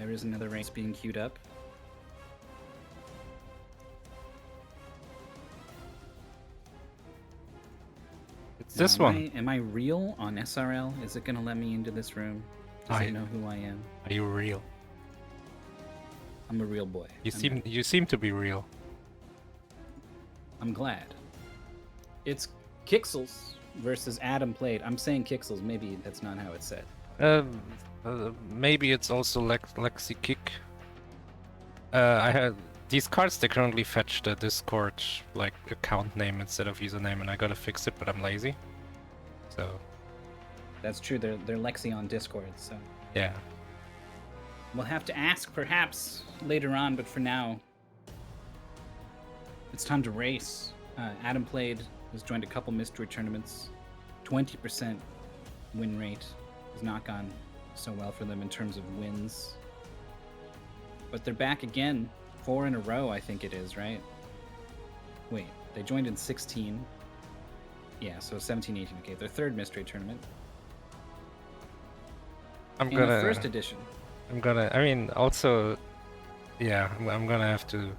There is another race being queued up. It's this one. Am I real on SRL? Is it gonna let me into this room? Does it know who I am? Are you real? I'm a real boy. You seem to be real. I'm glad. It's Kixels versus AtomPlayed. I'm saying Kixels. Maybe that's not how it's said. Maybe it's also Lexikiq. I had these cards. They currently fetch the Discord like account name instead of username, and I gotta fix it, but I'm lazy. So. That's true. They're Lexi on Discord. So. Yeah. We'll have to ask perhaps later on, but for now, it's time to race. AtomPlayed has joined a couple mystery tournaments. 20% win rate has not gone so well for them in terms of wins. But they're back again, 4 in a row, I think it is, right? Wait, they joined in 16. Yeah, so 17, 18. Okay, their third mystery tournament. I'm in gonna. The first edition. I mean, also, yeah, I'm gonna have to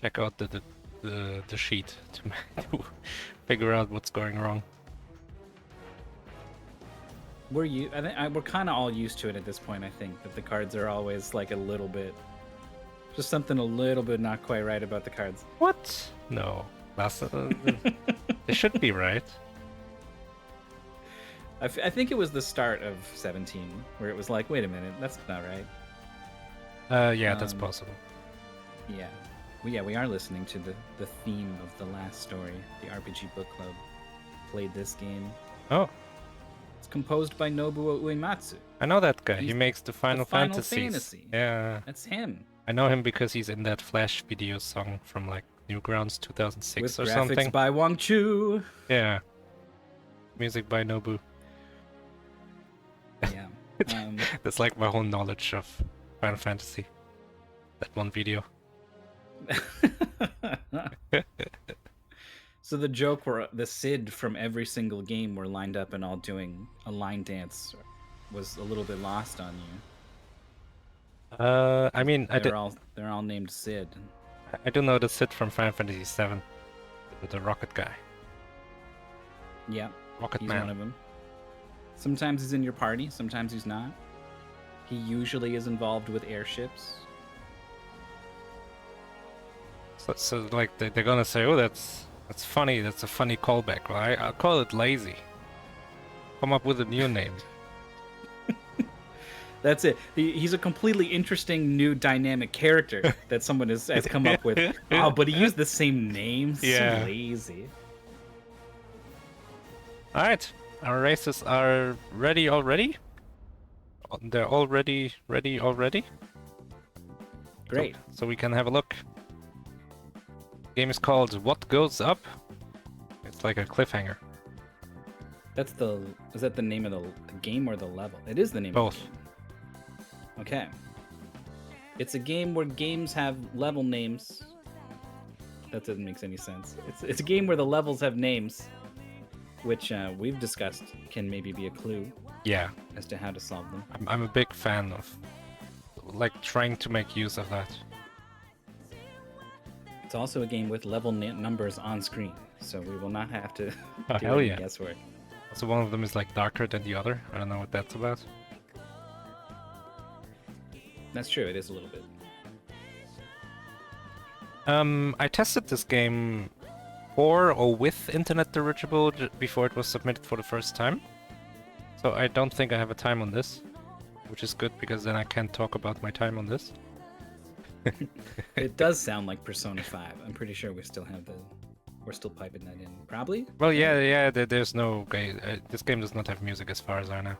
check out the sheet to figure out what's going wrong. We're kind of all used to it at this point. I think that the cards are always like a little bit, just something a little bit not quite right about the cards. What? No, they should be right. I think it was the start of 17 where it was like, wait a minute, that's not right. Yeah, that's possible. Yeah. Well, yeah, we are listening to the theme of the last story. The RPG Book Club played this game. Oh. It's composed by Nobuo Uematsu. I know that guy. He makes the Final Fantasy. Yeah. That's him. I know him because he's in that Flash video song from like Newgrounds 2006 With or graphics something. by Wang Chu. Yeah. Music by Nobu. Yeah. That's like my whole knowledge of Final Fantasy. That one video. So the joke where the Cid from every single game were lined up and all doing a line dance was a little bit lost on you. I mean, they're all named Cid. I do know the Cid from Final Fantasy VII, the rocket guy. Yeah, Rocket he's Man. one of them. Sometimes he's in your party, sometimes he's not. He usually is involved with airships. So like they're gonna say, oh, that's funny. That's a funny callback. Well, I'll call it lazy. Come up with a new name. That's it. He's a completely interesting new dynamic character that someone has come up with. Oh, but he used the same name. Yeah. So lazy. All right, our races are ready already. They're already ready already. Great. So we can have a look. The game is called What Goes Up. It's like a cliffhanger. Is that the name of the game or the level? It is the name Both. of the game. Okay. It's a game where games have level names. That doesn't make any sense. It's a game where the levels have names, which we've discussed can maybe be a clue. Yeah. As to how to solve them. I'm a big fan of like trying to make use of that. It's also a game with level numbers on screen, so we will not have to do hell any yeah. guesswork. Also, one of them is like darker than the other. I don't know what that's about. That's true. It is a little bit. I tested this game for or with Internet Dirigible before it was submitted for the first time. So I don't think I have a time on this, which is good because then I can't talk about my time on this. It does sound like Persona 5. I'm pretty sure we still have we're still piping that in. Probably? Well, yeah. There's no. This game does not have music as far as I know.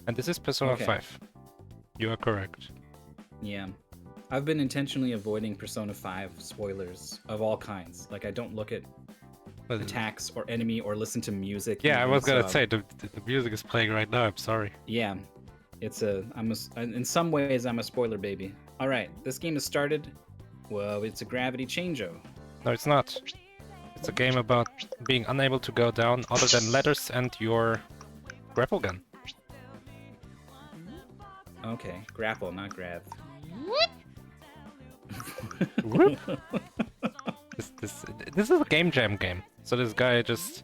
And this is Persona 5. You are correct. Yeah. I've been intentionally avoiding Persona 5 spoilers of all kinds. Like, I don't look at attacks or enemy or listen to music. Yeah, I was gonna say, the music is playing right now. I'm sorry. Yeah. In some ways, I'm a spoiler baby. All right, this game has started. Whoa, it's a gravity changeo. No, it's not. It's a game about being unable to go down other than letters and your grapple gun. Okay, grapple, not grab. Whoop. This is a game jam game. So this guy just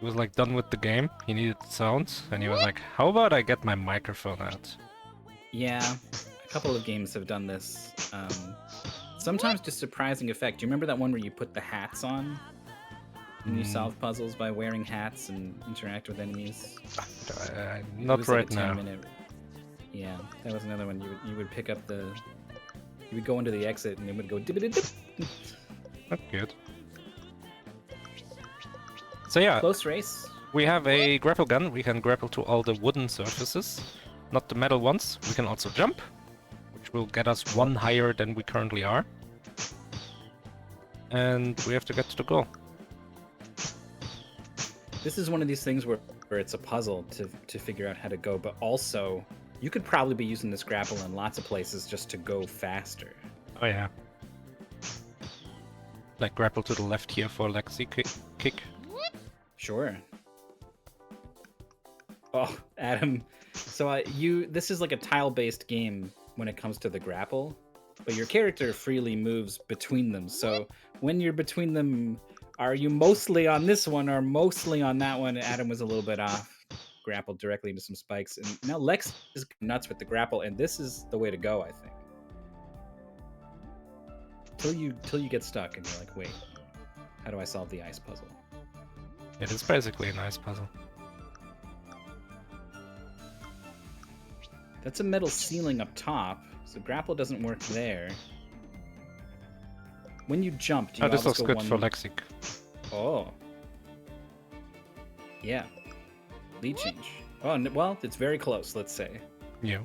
was like done with the game. He needed sounds, and he was like, "How about I get my microphone out?" Yeah, a couple of games have done this. Sometimes to surprising effect. Do you remember that one where you put the hats on and you solve puzzles by wearing hats and interact with enemies? It Not was right like a now. 10-minute. Yeah, that was another one. You would pick up the. You would go into the exit and it would go dip dip. Not good. So yeah, Close race. we have a grapple gun. We can grapple to all the wooden surfaces, not the metal ones. We can also jump, which will get us one higher than we currently are. And we have to get to the goal. This is one of these things where it's a puzzle to figure out how to go, but also you could probably be using this grapple in lots of places just to go faster. Oh yeah. Like grapple to the left here for Lexikiq. Sure. Oh, Adam. So this is like a tile-based game when it comes to the grapple, but your character freely moves between them. So when you're between them, are you mostly on this one or mostly on that one? Adam was a little bit off. Grappled directly into some spikes, and now Lex is nuts with the grapple, and this is the way to go, I think. Till you get stuck and you're like, wait, how do I solve the ice puzzle? It is basically a nice puzzle. That's a metal ceiling up top, so grapple doesn't work there. When you jump, do you this looks go good one... for Lexikiq. Oh. Yeah. Lead change. Oh, well, it's very close, let's say. Yeah.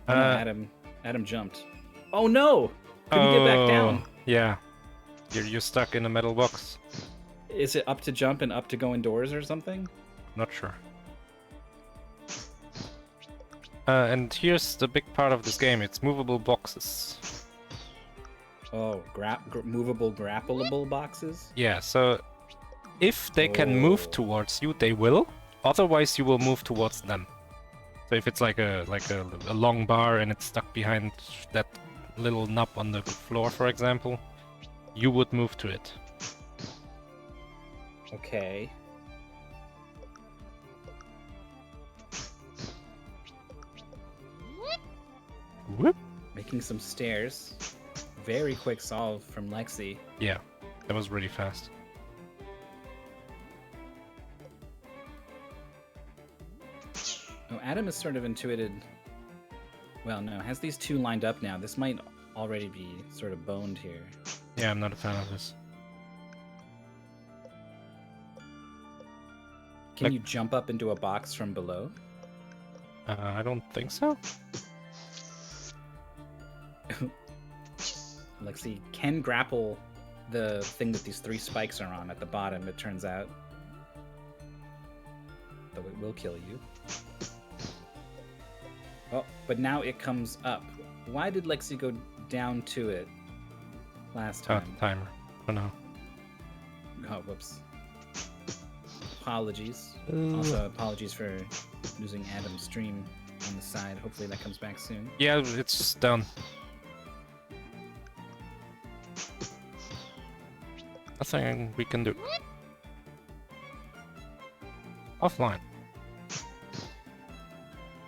Oh, no, Adam jumped. Oh no! Couldn't get back down. Yeah. You're stuck in a metal box. Is it up to jump and up to go indoors or something? Not sure. And here's the big part of this game. It's movable boxes. Oh, movable grappleable boxes? Yeah, so if they can move towards you, they will. Otherwise, you will move towards them. So if it's like a long bar and it's stuck behind that little knob on the floor, for example, you would move to it. Okay. Whoop. Making some stairs. Very quick solve from Lexi. Yeah, that was really fast. Oh, Adam has sort of intuited... Well, no, has these two lined up now. This might already be sort of boned here. Yeah, I'm not a fan of this. Can you jump up into a box from below? I don't think so. Lexi can grapple the thing that these three spikes are on at the bottom, it turns out. Though it will kill you. Oh, but now it comes up. Why did Lexi go down to it last time? Oh, the timer. Oh no. Oh, whoops. Apologies. Also, apologies for losing Adam's stream on the side. Hopefully that comes back soon. Yeah, it's done. Nothing we can do. Offline.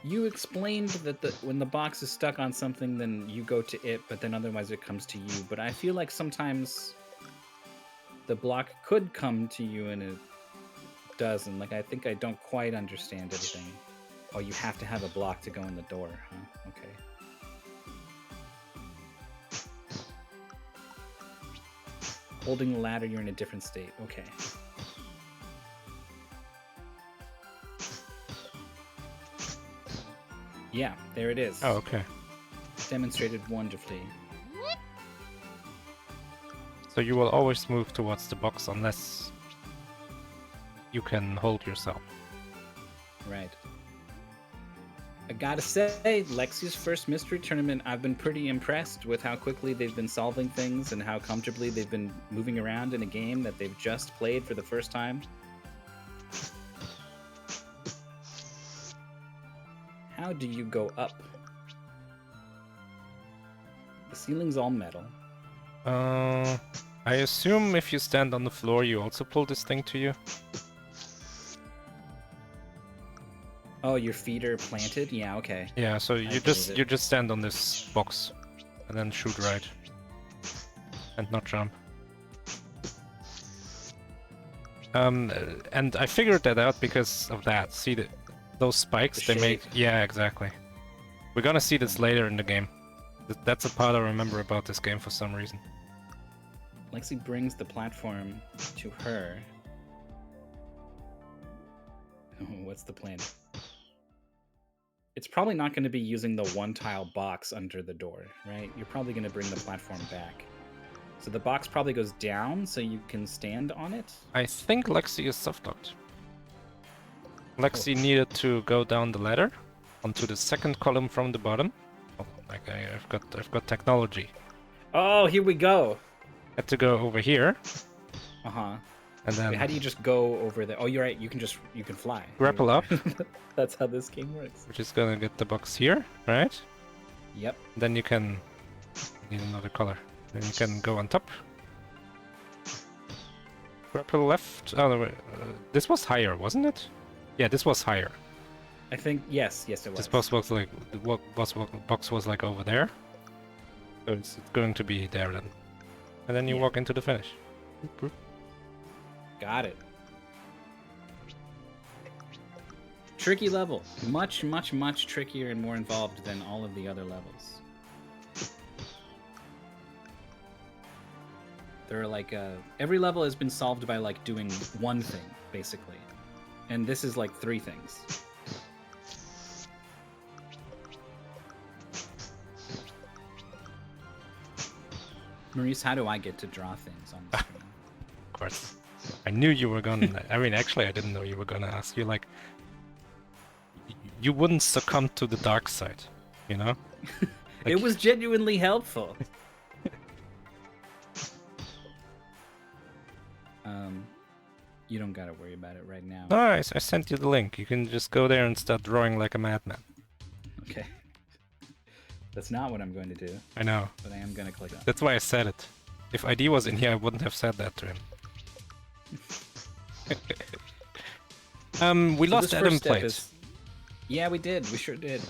You explained that when the box is stuck on something, then you go to it, but then otherwise it comes to you. But I feel like sometimes the block could come to you and it doesn't. Like, I think I don't quite understand everything. Oh, you have to have a block to go in the door, huh? Okay. Holding the ladder, you're in a different state. Okay. Yeah, there it is. Oh, okay. Demonstrated wonderfully. So you will always move towards the box unless you can hold yourself. Right. I gotta say, Lexi's first mystery tournament, I've been pretty impressed with how quickly they've been solving things and how comfortably they've been moving around in a game that they've just played for the first time. How do you go up? The ceiling's all metal. I assume if you stand on the floor, you also pull this thing to you. Oh, your feet are planted? Yeah, okay. Yeah, so you just stand on this box and then shoot right. And not jump. And I figured that out because of that. See those spikes they make? Yeah, exactly. We're gonna see this later in the game. That's a part I remember about this game for some reason. Lexi brings the platform to her. Oh, what's the plan? It's probably not going to be using the one-tile box under the door, right? You're probably going to bring the platform back. So the box probably goes down so you can stand on it? I think Lexi is soft-locked. Lexi needed to go down the ladder onto the second column from the bottom. Oh, like I've got technology. Oh, here we go. Had to go over here. Uh-huh. And then wait, how do you just go over there? Oh, you're right. You can fly. Grapple up. That's how this game works. Which is gonna get the box here, right? Yep. Then you can need another color. Then you can go on top. Grapple left. Oh, no, this was higher, wasn't it? Yeah, this was higher. I think yes, it was. This box was like box was like over there. So it's going to be there then. And then you walk into the finish. Got it. Tricky level. Much, much, much trickier and more involved than all of the other levels. There are like every level has been solved by like doing one thing, basically. And this is like 3 things. Maurice, how do I get to draw things on the screen? Of course. I knew you were gonna... I mean, actually, I didn't know you were gonna ask. You like... You wouldn't succumb to the dark side, you know? Like... It was genuinely helpful. You don't gotta worry about it right now. Nice, I sent you the link. You can just go there and start drawing like a madman. Okay. That's not what I'm going to do. I know. But I am going to click on it. That's why I said it. If ID was in here, I wouldn't have said that to him. We lost AtomPlayed. Yeah, we did. We sure did.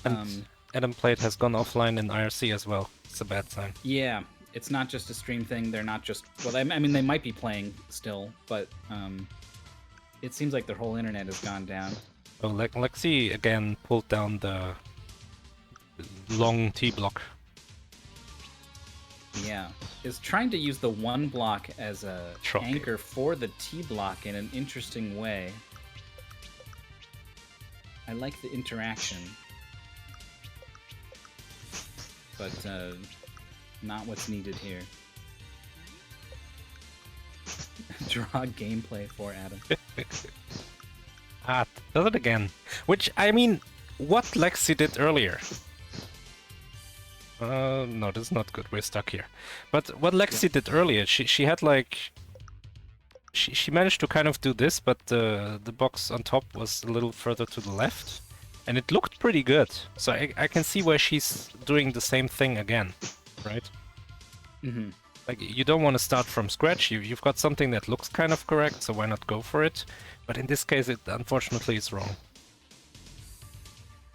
And AtomPlayed has gone offline in IRC as well. It's a bad sign. Yeah, it's not just a stream thing. They're not just... Well, I mean, they might be playing still, but it seems like their whole internet has gone down. Oh, Lexi again pulled down the long T block. Yeah, is trying to use the one block as a anchor for the T block in an interesting way. I like the interaction, but not what's needed here. Draw gameplay for Adam. Does it again. Which, I mean, what Lexi did earlier. No, this is not good. We're stuck here. But what Lexi did earlier, she had like... She managed to kind of do this, but the box on top was a little further to the left. And it looked pretty good. So I can see where she's doing the same thing again, right? Mm-hmm. Like, you don't want to start from scratch. You've got something that looks kind of correct, so why not go for it? But in this case, it unfortunately is wrong.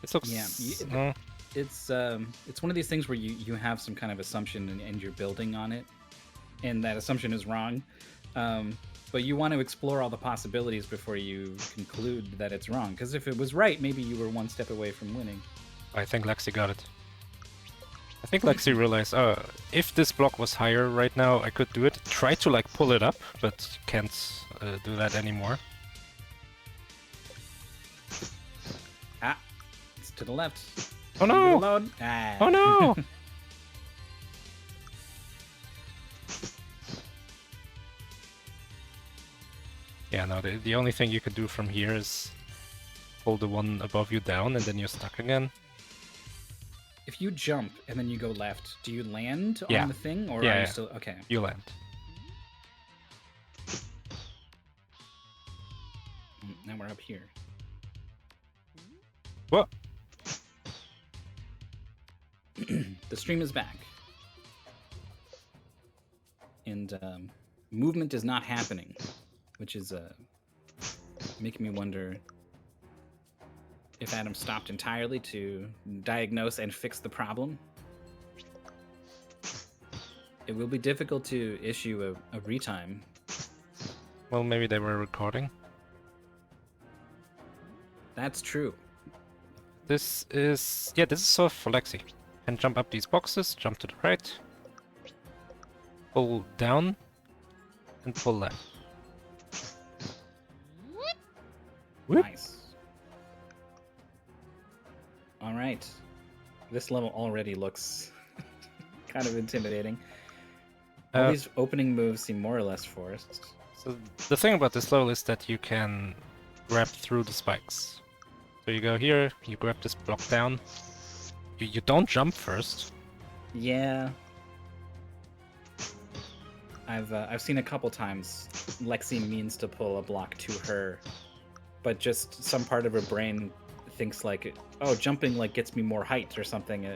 It looks... Yeah, it's one of these things where you have some kind of assumption and you're building on it, and that assumption is wrong. But you want to explore all the possibilities before you conclude that it's wrong. Because if it was right, maybe you were one step away from winning. I think Lexi got it. I think Lexi realized, if this block was higher right now, I could do it. Try to like pull it up, but can't do that anymore. Ah, it's to the left. Oh no! Leave it alone. Ah. Oh no! Yeah, no, the only thing you can do from here is pull the one above you down and then you're stuck again. If you jump and then you go left, do you land on the thing, or are you still... Okay. You land. Now we're up here. What? the stream is back. And movement is not happening, which is making me wonder if Adam stopped entirely to diagnose and fix the problem. It will be difficult to issue a retime. Well, maybe they were recording. That's true. This is solved for Lexi. Can jump up these boxes, jump to the right, pull down, and pull left. Whoop. Nice. All right. This level already looks kind of intimidating. All these opening moves seem more or less forced. So the thing about this level is that you can grab through the spikes. So you go here, you grab this block down. You don't jump first. Yeah. I've seen a couple times Lexi means to pull a block to her, but just some part of her brain thinks like, oh, jumping like gets me more height or something,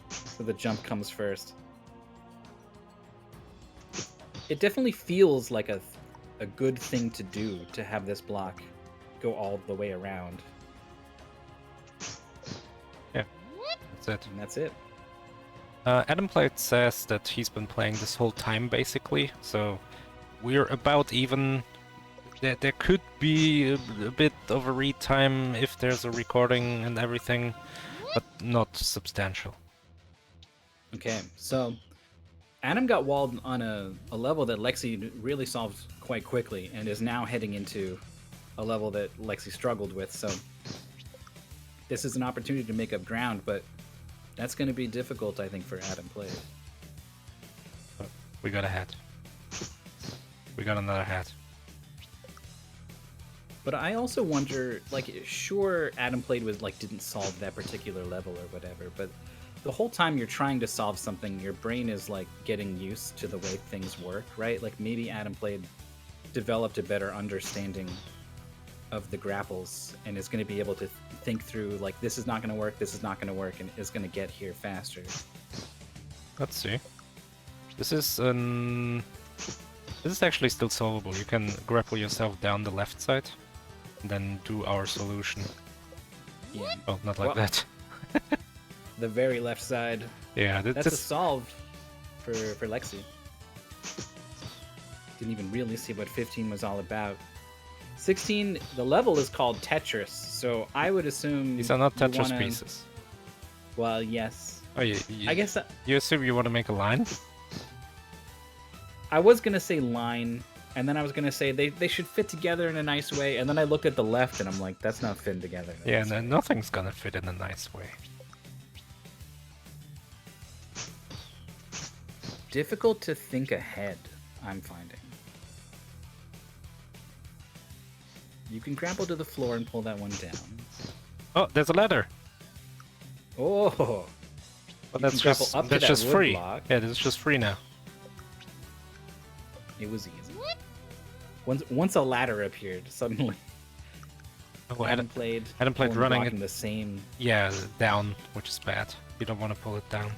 so the jump comes first. It definitely feels like a good thing to do to have this block go all the way around. Yeah, that's it. And that's it. AtomPlayed says that he's been playing this whole time, basically, so we're about even. There could be a bit of a read time if there's a recording and everything, but not substantial. Okay, so Adam got walled on a level that Lexi really solved quite quickly and is now heading into a level that Lexi struggled with, so this is an opportunity to make up ground, but that's going to be difficult, I think, for AtomPlayed. But we got a hat. We got another hat. But I also wonder, like, sure, AtomPlayed was like didn't solve that particular level or whatever, but the whole time you're trying to solve something, your brain is like getting used to the way things work, right? Like maybe AtomPlayed developed a better understanding of the grapples and is going to be able to think through like this is not going to work, this is not going to work, and is going to get here faster. Let's see. This is actually still solvable. You can grapple yourself down the left side and then do our solution. Yeah. Oh, not like that. The very left side. Yeah, that's a solve for Lexi. Didn't even really see what 15 was all about. 16, the level is called Tetris, so I would assume these are not Tetris pieces. Well, yes. Oh, yeah. I guess you assume you want to make a line? I was gonna say line, and then I was gonna say they should fit together in a nice way, and then I looked at the left and I'm like, that's not fitting together. Yeah, no, nothing's gonna fit in a nice way. Difficult to think ahead, I'm finding. You can grapple to the floor and pull that one down. Oh, there's a ladder. Oh, well, that's just free. Block. Yeah, this is just free now. It was easy. Once a ladder appeared, suddenly. Oh, AtomPlayed running it in the same. Yeah, down, which is bad. You don't want to pull it down.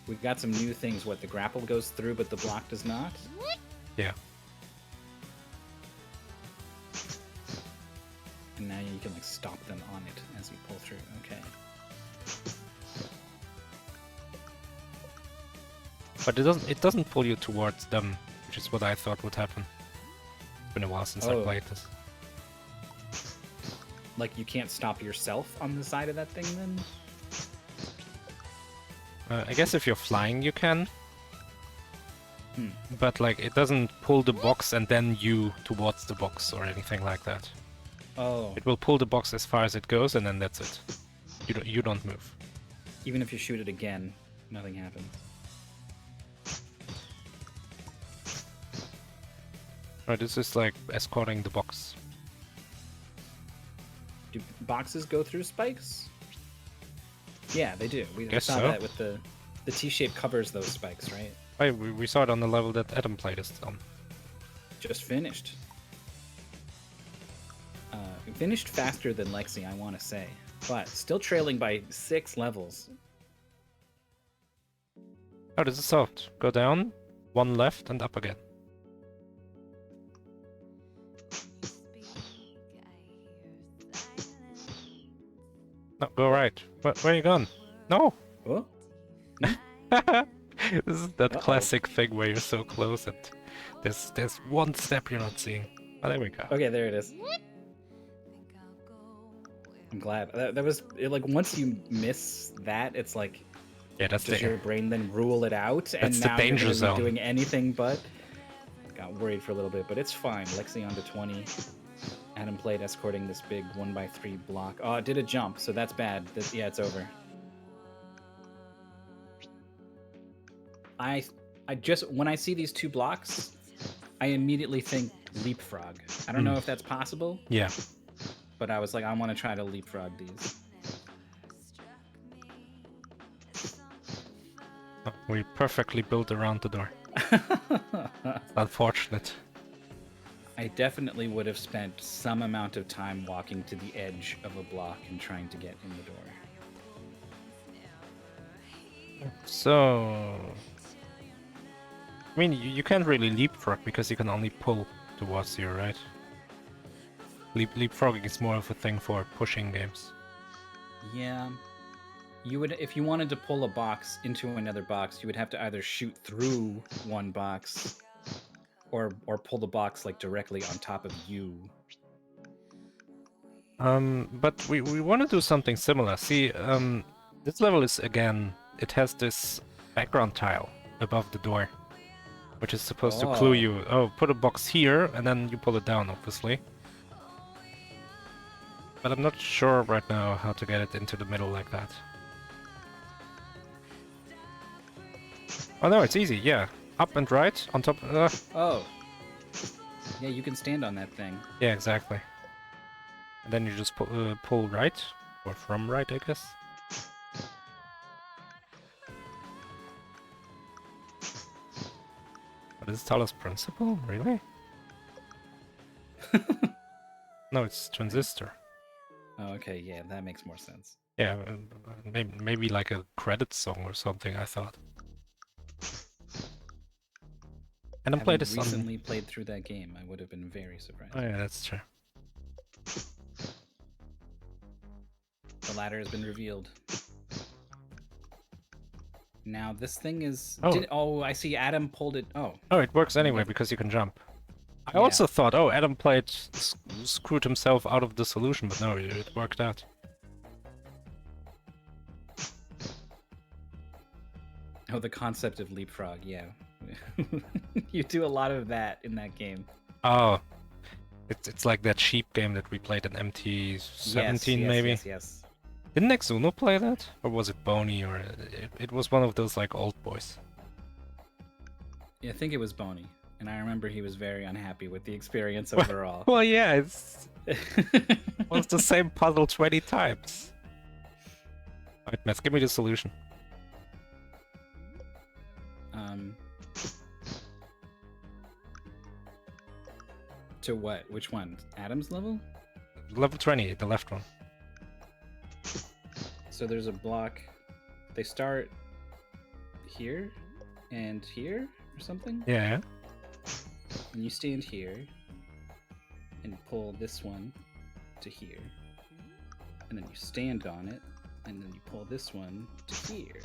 We've got some new things. What, the grapple goes through, but the block does not? Yeah. And now you can like stop them on it as you pull through. Okay. But it doesn't pull you towards them, which is what I thought would happen. It's been a while since I played this. Like you can't stop yourself on the side of that thing then? I guess if you're flying, you can. But like, it doesn't pull the box and then you towards the box or anything like that. Oh. It will pull the box as far as it goes, and then that's it. You don't move. Even if you shoot it again, nothing happens. Right, this is like escorting the box. Do boxes go through spikes? Yeah, they do. We saw that with the T-shape covers those spikes, right? Oh, we saw it on the level that AtomPlayed is on. Just finished. Finished faster than Lexi, I want to say, but still trailing by 6 levels. Oh, this is solved. Go down, 1 left, and up again. No, go right. Where are you gone? No! Oh? This is that classic thing where you're so close and there's one step you're not seeing. Oh, there we go. Okay, there it is. I'm glad. That was like once you miss that, it's like Yeah, that's does your brain then rule it out, and the now danger you're zone. gonna be doing anything but. Got worried for a little bit, but it's fine. Lexi on to 20. AtomPlayed escorting this big 1x3 block. Oh, it did a jump, so that's bad. Yeah, it's over. I just when I see these 2 blocks, I immediately think leapfrog. I don't know if that's possible. Yeah. But I was like, I want to try to leapfrog these. Oh, we perfectly built around the door. Unfortunate. I definitely would have spent some amount of time walking to the edge of a block and trying to get in the door. So... I mean, you can't really leapfrog because you can only pull towards you, right? Leapfrogging is more of a thing for pushing games. Yeah. You would, if you wanted to pull a box into another box, you would have to either shoot through one box or pull the box like directly on top of you. But we want to do something similar. See, this level is, again, it has this background tile above the door, which is supposed to clue you, oh, put a box here, and then you pull it down, obviously. But I'm not sure right now how to get it into the middle like that. Oh no, it's easy, yeah. Up and right, on top... Oh. Yeah, you can stand on that thing. Yeah, exactly. And then you just pull right, or from right, I guess. What is Talos principle? Really? No, it's transistor. Oh, okay, yeah, that makes more sense. Yeah, maybe like a credit song or something, I thought. And I played this recently played through that game, I would have been very surprised. Oh yeah, that's true. The ladder has been revealed. Now this thing is... Oh, I see Adam pulled it... Oh, it works anyway because you can jump. I also thought, oh, AtomPlayed screwed himself out of the solution, but no, it worked out. Oh, the concept of leapfrog, yeah. You do a lot of that in that game. Oh, it's like that sheep game that we played in MT17, maybe? Yes. Didn't Exuno play that? Or was it Boney? Or it was one of those like old boys. Yeah, I think it was Boney. And I remember he was very unhappy with the experience overall. Well, yeah, it's the same puzzle 20 times. Alright, Mess, give me the solution. To what? Which one? Adam's level? Level 20, the left one. So there's a block. They start here and here or something? Yeah. And you stand here and pull this one to here. And then you stand on it, and then you pull this one to here.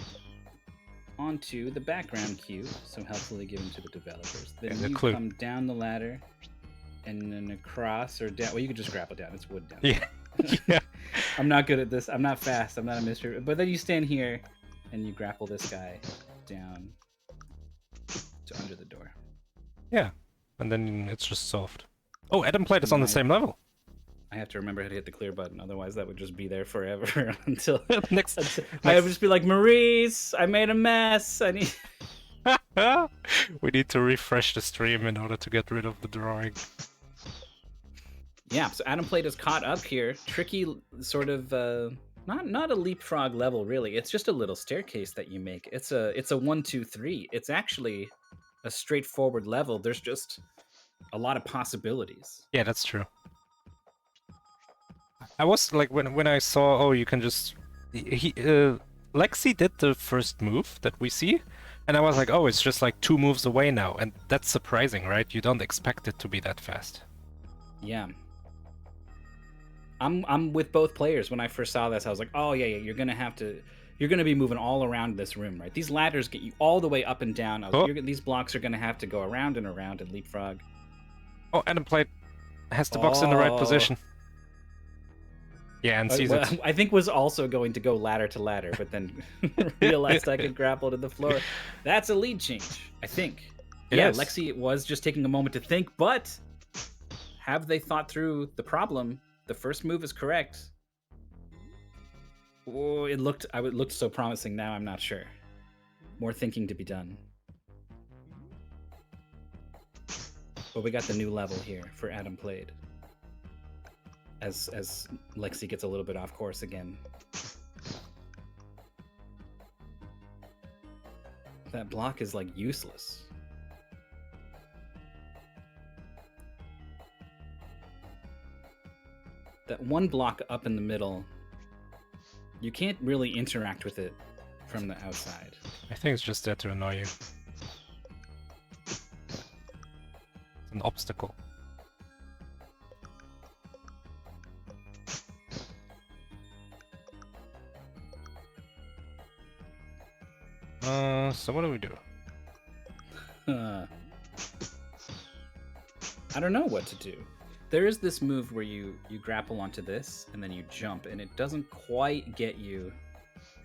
Onto the background cube, so helpfully given to the developers. Then you come down the ladder, and then across or down. Well, you could just grapple down. It's wood down. Yeah. Yeah. I'm not good at this. I'm not fast. I'm not a mystery. But then you stand here, and you grapple this guy down to under the door. Yeah. And then it's just solved. Oh, AtomPlayed is on the same level. I have to remember how to hit the clear button, otherwise that would just be there forever until next. I would just be like, Maurice, I made a mess. I need. We need to refresh the stream in order to get rid of the drawing. Yeah, so AtomPlayed is caught up here. Tricky, sort of, not a leapfrog level really. It's just a little staircase that you make. It's a 1, 2, 3. It's actually a straightforward level. There's just a lot of possibilities. Yeah, that's true. I was like when I saw, oh, you can just Lexi did the first move that we see, and I was like, oh, it's just like 2 moves away now, and that's surprising, right? You don't expect it to be that fast. Yeah. I'm with both players. When I first saw this, I was like, oh yeah, you're gonna be moving all around this room, right? These ladders get you all the way up and down. Oh. These blocks are gonna have to go around and around and leapfrog. Oh, AtomPlayed has the box in the right Oh. position. Yeah, and sees it. I think was also going to go ladder to ladder, but then realized I could grapple to the floor. That's a lead change, I think. Yeah, Yes. Lexi was just taking a moment to think, but have they thought through the problem? The first move is correct. Oh, it looked so promising. Now I'm not sure. More thinking to be done. But we got the new level here for AtomPlayed. As Lexi gets a little bit off course again. That block is like useless. That one block up in the middle, you can't really interact with it from the outside. I think it's just there to annoy you. It's an obstacle. So what do we do? I don't know what to do. There is this move where you grapple onto this and then you jump, and it doesn't quite get you.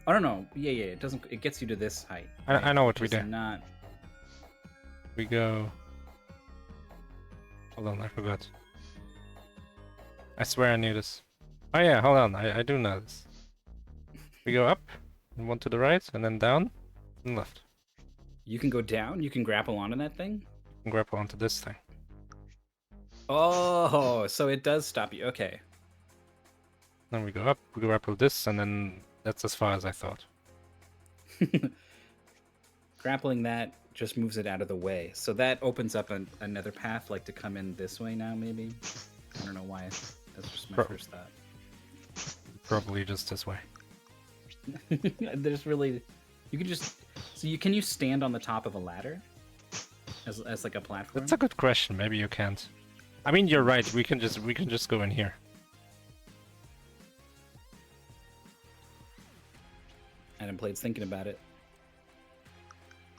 I don't know. Yeah, it doesn't. It gets you to this height. Right? I know what we do. Not. We go. Hold on, I forgot. I swear I knew this. Oh yeah, hold on, I do know this. We go up, and one to the right, and then down, and left. You can go down. You can grapple onto that thing. You can grapple onto this thing. Oh, so it does stop you. Okay. Then we go up, we grapple this, and then that's as far as I thought. Grappling that just moves it out of the way. So that opens up another path, like to come in this way now, maybe? I don't know why. That's just my first thought. Probably just this way. There's really... You can just... So can you stand on the top of a ladder? As like a platform? That's a good question. Maybe you can't. I mean, you're right. We can just go in here. AtomPlayed's thinking about it.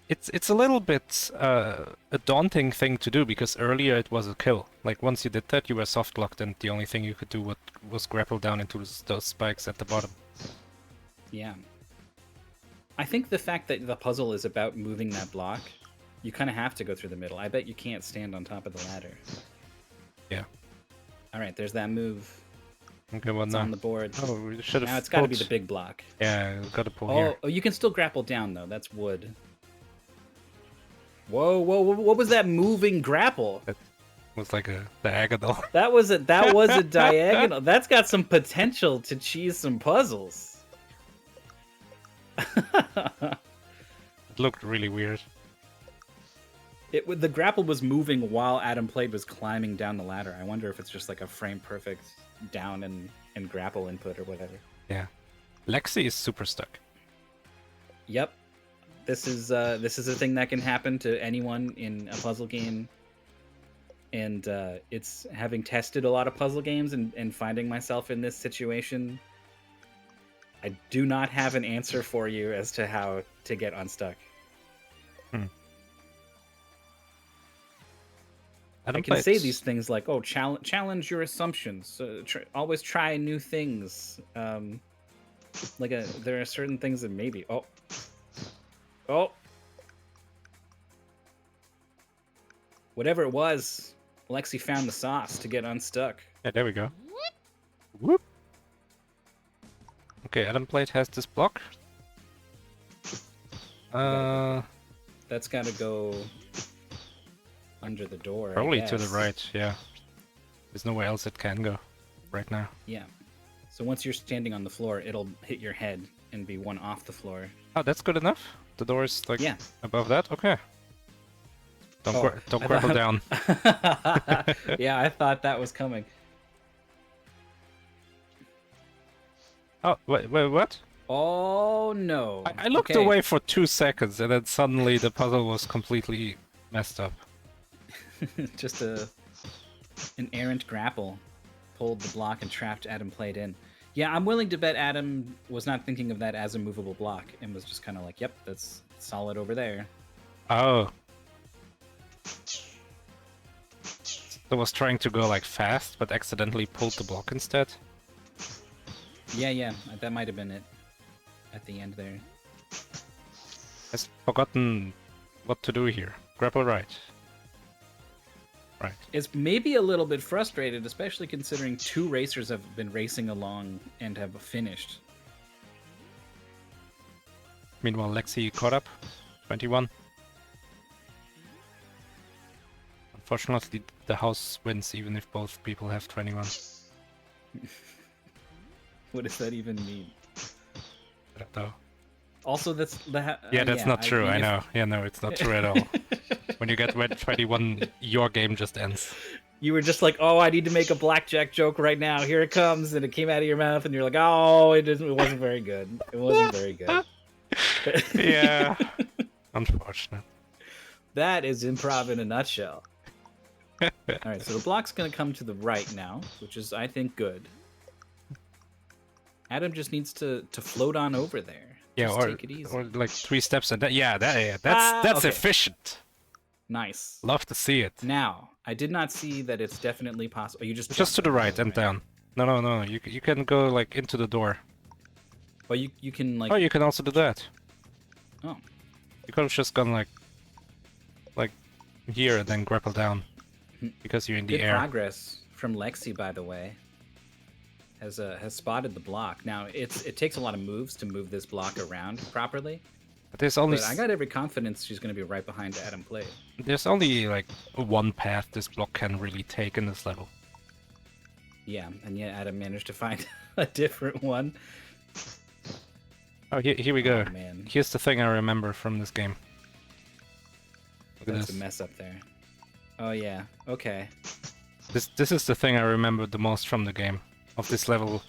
It's a little bit a daunting thing to do, because earlier it was a kill. Like, once you did that, you were soft locked, and the only thing you could do was grapple down into those spikes at the bottom. Yeah. I think the fact that the puzzle is about moving that block, you kind of have to go through the middle. I bet you can't stand on top of the ladder. Yeah. All right, there's that move. Okay, well, It's now on the board. Oh, we should have. Now it's got to be the big block. Yeah, we've got to pull here. Oh, you can still grapple down though. That's wood. Whoa! What was that moving grapple? That was like a diagonal. That was a diagonal. That's got some potential to cheese some puzzles. It looked really weird. The grapple was moving while AtomPlayed was climbing down the ladder. I wonder if it's just like a frame perfect down and grapple input or whatever. Yeah, Lexi is super stuck. Yep, this is a thing that can happen to anyone in a puzzle game, and it's having tested a lot of puzzle games and finding myself in this situation. I do not have an answer for you as to how to get unstuck. I can say these things like, "Oh, challenge your assumptions. Always try new things." There are certain things that maybe. Oh. Whatever it was, Lexi found the sauce to get unstuck. Yeah, there we go. Whoop. Okay, AtomPlayed has this block. That's got to go under the door. Probably to the right, yeah. There's nowhere else it can go right now. Yeah. So once you're standing on the floor, it'll hit your head and be one off the floor. Oh, that's good enough? The door is like above that? Okay. Don't grapple down. Yeah, I thought that was coming. Oh, wait, what? Oh no. I looked Okay. away for 2 seconds and then suddenly the puzzle was completely messed up. Just an errant grapple pulled the block and trapped AtomPlayed in. Yeah, I'm willing to bet Adam was not thinking of that as a movable block and was just kind of like, yep, that's solid over there. Oh. I was trying to go like fast, but accidentally pulled the block instead. Yeah, that might have been it at the end there. I've forgotten what to do here. Grapple right. Right. It's maybe a little bit frustrated, especially considering 2 racers have been racing along and have finished. Meanwhile, Lexi caught up. 21. Unfortunately, the house wins even if both people have 21. What does that even mean? I don't know. Also, that's the Yeah, that's not true. mean, I if- know. Yeah, no, it's not true at all. When you get red 21, your game just ends. You were just like, "Oh, I need to make a blackjack joke right now. Here it comes," and it came out of your mouth, and you're like, "Oh, it wasn't very good. It wasn't very good." Yeah. Unfortunate. That is improv in a nutshell. All right, so the block's gonna come to the right now, which is, I think, good. Adam just needs to float on over there. Yeah, Just or take it easy. or like 3 steps and that's okay. efficient. Nice. Love to see it. Now, I did not see that it's definitely possible. You just Just to the right and down. No. You can go like into the door. Well, you can like. Oh, you can also do that. Oh. You could have just gone like here and then grapple down because you're in the Good air. progress from Lexi, by the way. Has spotted the block. Now it takes a lot of moves to move this block around properly. But there's only But I got every confidence she's going to be right behind AtomPlayed. there's only like one path this block can really take in this level. Yeah, and yet Adam managed to find a different one. Oh, here we go. Oh, man. Here's the thing I remember from this game. Look at That's this. a mess up there. Oh yeah. Okay. This is the thing I remember the most from the game, of this level,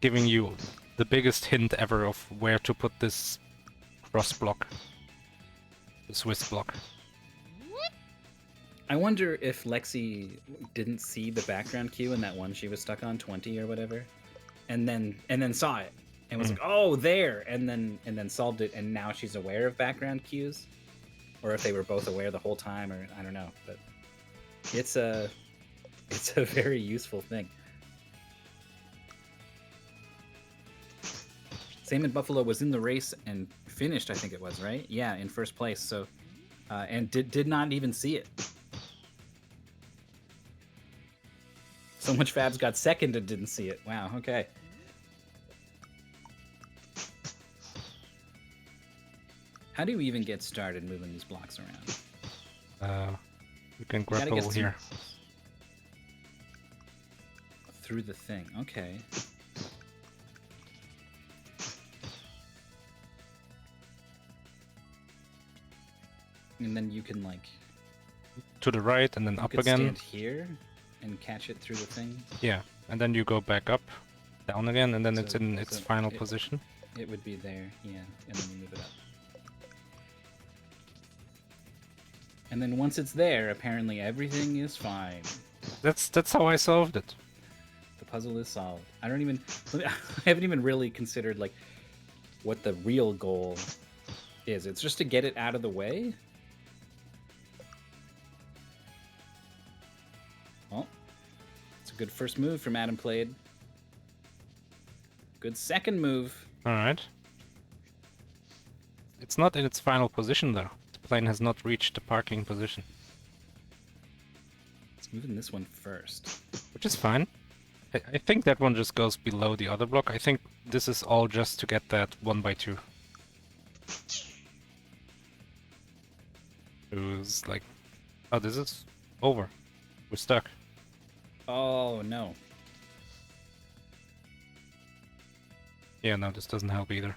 giving you the biggest hint ever of where to put this cross block, the Swiss block. I wonder if Lexi didn't see the background cue in that one she was stuck on, 20 or whatever, and then saw it and was like, "Oh, there," and then solved it, and now she's aware of background cues, or if they were both aware the whole time, or I don't know, but it's a very useful thing. Same in Buffalo was in the race and finished, I think it was, right? Yeah, in first place. So, and did not even see it. So much Fabs got second and didn't see it. Wow. Okay. How do you even get started moving these blocks around? You can Gotta grapple get here. Through the thing. Okay. And then you can like To the right and then you up could again. stand here and catch it through the thing. Yeah, and then you go back up, down again, and then So- it's in its so final it- position. It would be there, yeah, and then you move it up. And then once it's there, apparently everything is fine. That's how I solved it. The puzzle is solved. I don't even I haven't even really considered like what the real goal is. It's just to get it out of the way. Well, it's a good first move from AtomPlayed. Good second move. Alright. It's not in its final position though. The plane has not reached the parking position. It's moving this one first. Which is fine. I think that one just goes below the other block. I think this is all just to get that 1x2. It was like... Oh, this is over. We're stuck. Oh no. Yeah, no, this doesn't help either.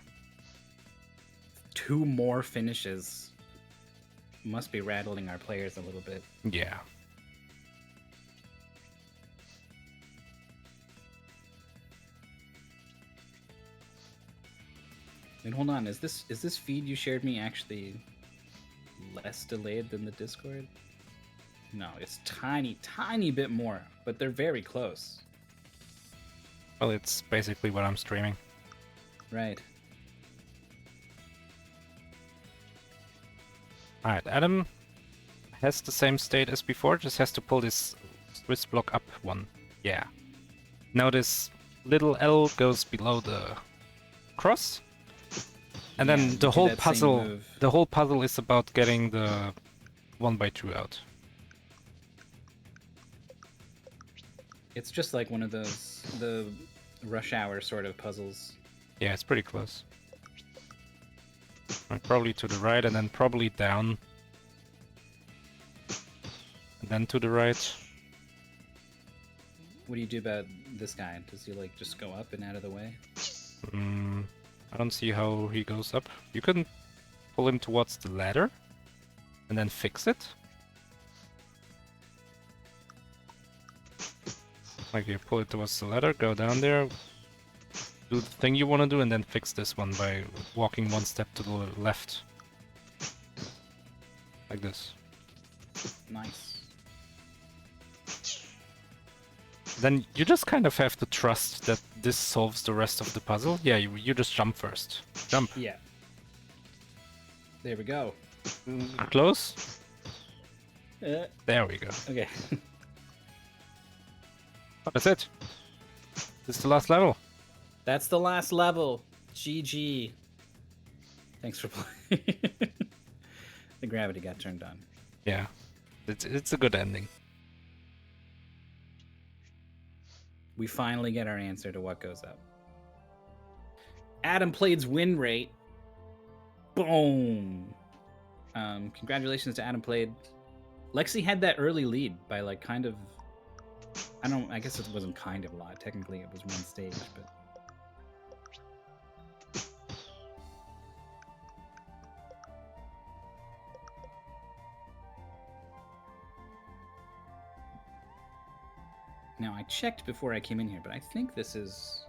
2 more finishes must be rattling our players a little bit. Yeah. Wait, hold on. Is this feed you shared me actually less delayed than the Discord? No, it's tiny bit more, but they're very close. Well, it's basically what I'm streaming. Right. Alright, Adam has the same state as before, just has to pull this Swiss block up one. Yeah. Now this little L goes below the cross. And Yeah, then you the do whole that same puzzle move. the whole puzzle is about getting the 1x2 out. It's just like one of the rush hour sort of puzzles. Yeah, it's pretty close. Right, probably to the right and then probably down. And then to the right. What do you do about this guy? Does he like just go up and out of the way? I don't see how he goes up. You can pull him towards the ladder and then fix it. Like you pull it towards the ladder, go down there, do the thing you want to do, and then fix this one by walking one step to the left. Like this. Nice. Then you just kind of have to trust that this solves the rest of the puzzle. Yeah, you just jump first. Jump. Yeah. There we go. Close. Uh, There we go. okay. Oh, that's it. This is the last level. That's the last level. GG. Thanks for playing. The gravity got turned on. Yeah, it's a good ending. We finally get our answer to what goes up. AtomPlayed's win rate. Boom. Congratulations to AtomPlayed. Lexi had that early lead by like kind of. I guess it wasn't kind of a lot. Technically, it was one stage, but. Now, I checked before I came in here, but I think this is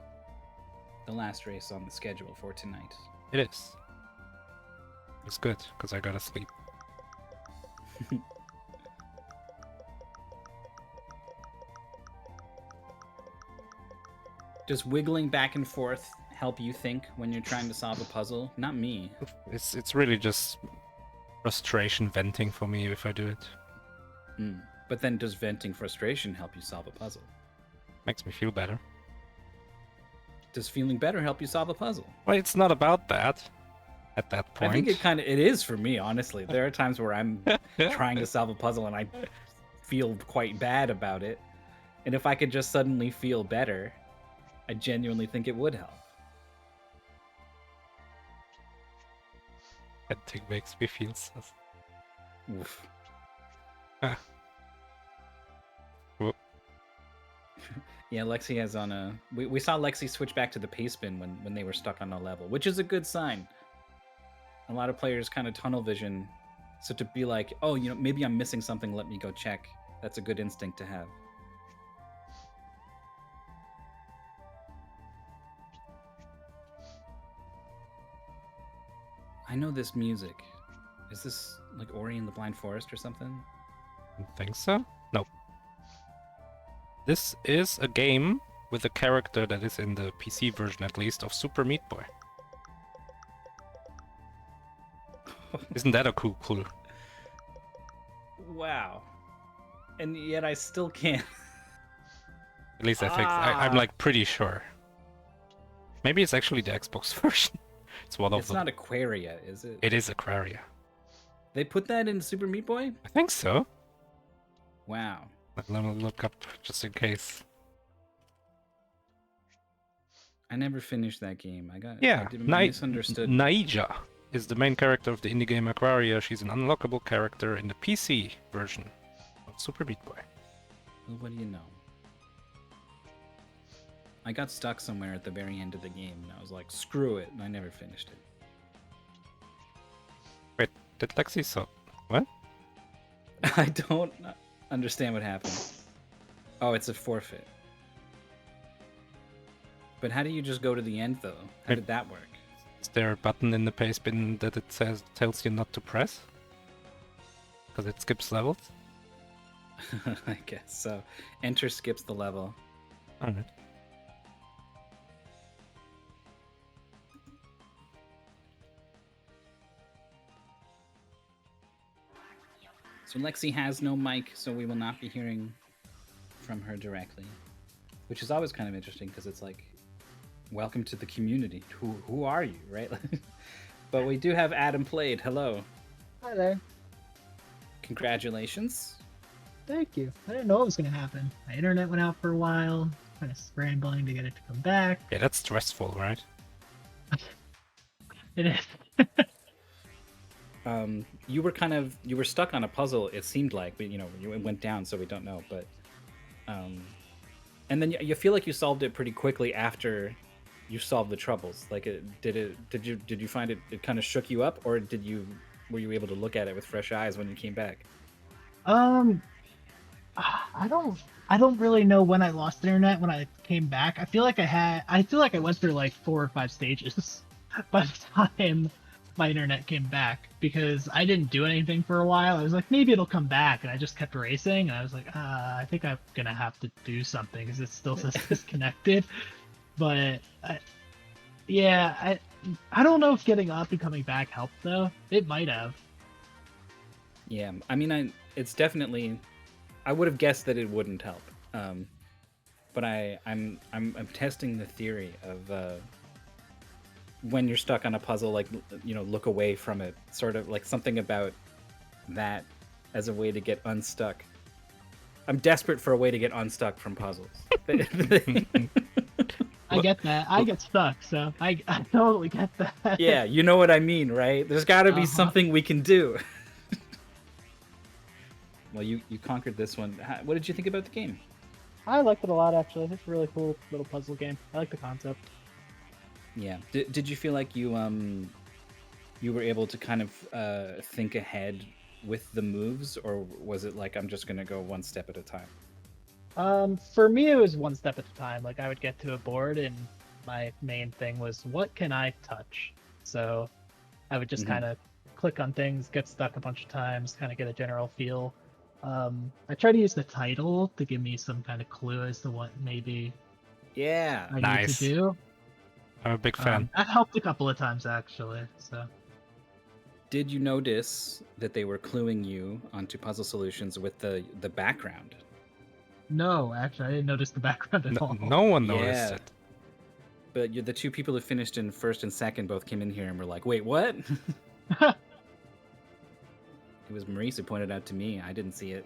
the last race on the schedule for tonight. It is. It's good, because I gotta sleep. Does wiggling back and forth help you think when you're trying to solve a puzzle? Not me. It's really just frustration venting for me if I do it. But then does venting frustration help you solve a puzzle? Makes me feel better. Does feeling better help you solve a puzzle? Well, it's not about that at that point. I think it is for me, honestly. There are times where I'm trying to solve a puzzle and I feel quite bad about it. And if I could just suddenly feel better, I genuinely think it would help. Venting makes me feel sus. Oof. Ah. Whoop. Yeah, Lexi has on a... We saw Lexi switch back to the pace spin when they were stuck on a level, which is a good sign. A lot of players kind of tunnel vision. So to be like, oh, maybe I'm missing something, let me go check. That's a good instinct to have. I know this music. Is this like Ori and the Blind Forest or something? I think so? No. This is a game with a character that is in the PC version at least of Super Meat Boy. Isn't that a cool? Wow. And yet I still can't. At least I think I'm like pretty sure. Maybe it's actually the Xbox version. It's one of It's them. not Aquaria, is it? It is Aquaria. They put that in Super Meat Boy? I think so. Wow. Let me look up just in case. I never finished that game. Yeah, I misunderstood. Naija is the main character of the indie game Aquaria. She's an unlockable character in the PC version of Super Meat Boy. Well, what do you know? I got stuck somewhere at the very end of the game, and I was like, screw it, and I never finished it. Wait, did Lexi so? What? I don't understand what happened. Oh, it's a forfeit. But how do you just go to the end, though? How did that work? there a button in the pace bin that it tells you not to press? Because it skips levels? I guess so. Enter skips the level. Alright. So Lexi has no mic, so we will not be hearing from her directly, which is always kind of interesting because it's like, welcome to the community. Who are you, right? But we do have AtomPlayed. Hello. Hi there. Congratulations. Thank you. I didn't know it was going to happen. My internet went out for a while. Kind of scrambling to get it to come back. Yeah, that's stressful, right? It is. You were stuck on a puzzle. It seemed like, but it went down, so we don't know. But, and then you feel like you solved it pretty quickly after you solved the troubles. Like, did you find it kind of shook you up, or were you able to look at it with fresh eyes when you came back? I don't really know when I lost internet when I came back. I feel like I went through like 4 or 5 stages by the time my internet came back, because I didn't do anything for a while. I was like, maybe it'll come back, and I just kept racing, and I was like, I think I'm gonna have to do something because it still says disconnected. But I don't know if getting up and coming back helped though. It might have. Yeah, I mean, it's definitely. I would have guessed that it wouldn't help, but I'm testing the theory of when you're stuck on a puzzle, like look away from it, sort of like something about that as a way to get unstuck. I'm desperate for a way to get unstuck from puzzles. I get that. I get stuck, so I totally get that. Yeah, you know what I mean, right? There's got to be something we can do. Well, you conquered this one. What did you think about the game? I liked it a lot, actually. It's a really cool little puzzle game. I like the concept. Yeah. Did you feel like you were able to kind of think ahead with the moves, or was it like I'm just gonna go one step at a time? For me, it was one step at a time. Like, I would get to a board, and my main thing was, what can I touch? So I would just kind of click on things, get stuck a bunch of times, kind of get a general feel. I try to use the title to give me some kind of clue as to what maybe Yeah. I Nice. need to do. I'm a big fan. That helped a couple of times, actually. So. Did you notice that they were cluing you onto puzzle solutions with the background? No, actually, I didn't notice the background at all. No one noticed Yeah. it. But the two people who finished in first and second both came in here and were like, wait, what? It was Maurice who pointed out to me. I didn't see it.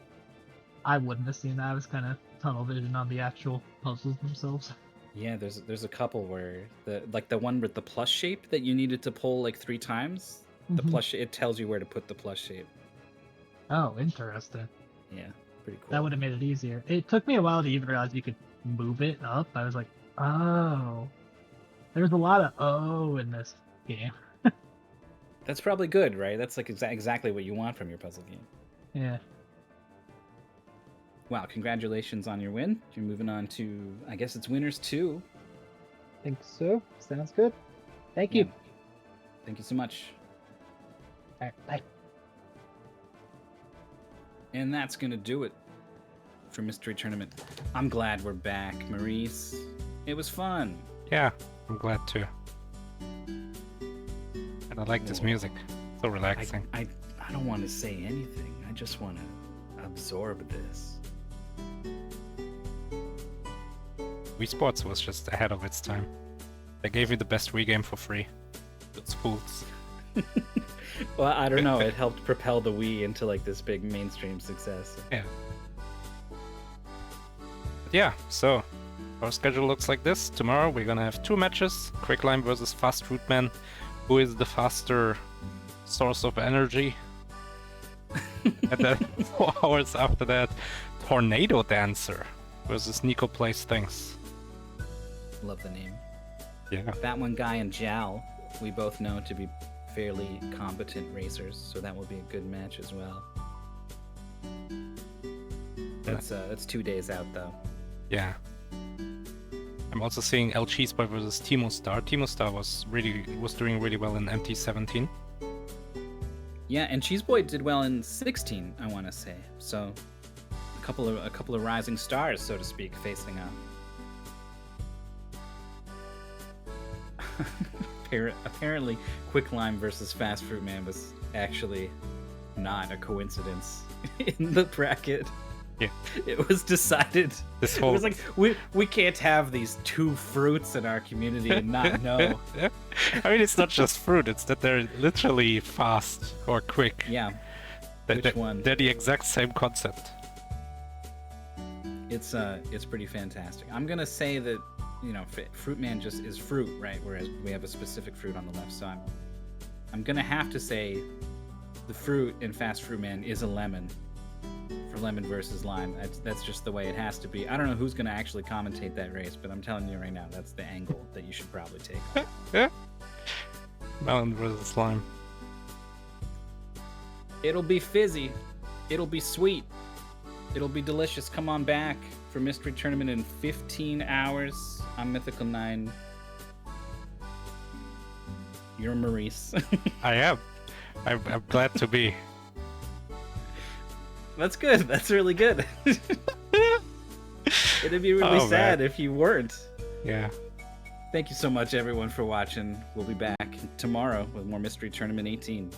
I wouldn't have seen that. I was kind of tunnel vision on the actual puzzles themselves. Yeah, there's a couple where the one with the plus shape that you needed to pull like 3 times. The plus it tells you where to put the plus shape. Oh, interesting. Yeah, pretty cool. That would have made it easier. It took me a while to even realize you could move it up. I was like, oh. There's a lot of oh in this game. That's probably good, right? That's like exactly what you want from your puzzle game. Yeah. Wow, congratulations on your win. You're moving on to, I guess it's Winners 2. Think so. Sounds good. Thank you. Thank you so much. All right, bye. And that's going to do it for Mystery Tournament. I'm glad we're back, Maurice. It was fun. Yeah, I'm glad too. And I like this music. So relaxing. I don't want to say anything. I just want to absorb this. Wii Sports was just ahead of its time. They gave you the best Wii game for free. Those fools. Well, I don't know. It helped propel the Wii into like this big mainstream success. Yeah. Yeah, so our schedule looks like this. Tomorrow we're gonna have 2 matches. Quicklime versus Fast Food Man. Who is the faster source of energy? And then 4 hours after that, Tornado Dancer versus Nico Plays Things. Love the name. Yeah. That one guy and Jal, we both know to be fairly competent racers, so that will be a good match as well. That's 2 days out though. Yeah. I'm also seeing El Cheeseboy versus Timo Star. Timo Star was doing really well in MT17. Yeah, and Cheeseboy did well in 16, I want to say. So a couple of rising stars, so to speak, facing up. Apparently, Quicklime versus Fast Fruit Man was actually not a coincidence in the bracket. Yeah, it was decided. This whole... It was like we can't have these two fruits in our community and not know. I mean, it's not just fruit; it's that they're literally fast or quick. Yeah. Which one? They're the exact same concept. It's pretty fantastic. I'm gonna say that, you know, Fruit Man just is fruit, right? Whereas we have a specific fruit on the left. So I'm gonna have to say the fruit in Fast Fruit Man is a lemon. For lemon versus lime. That's just the way it has to be. I don't know who's going to actually commentate that race, but I'm telling you right now, that's the angle that you should probably take. Yeah. Melon versus lime. It'll be fizzy. It'll be sweet. It'll be delicious. Come on back for Mystery Tournament in 15 hours. I'm Mythical 9. You're Maurice. I am. I'm glad to be. That's good. That's really good. It'd be really sad if you weren't. Yeah. Thank you so much, everyone, for watching. We'll be back tomorrow with more Mystery Tournament 18.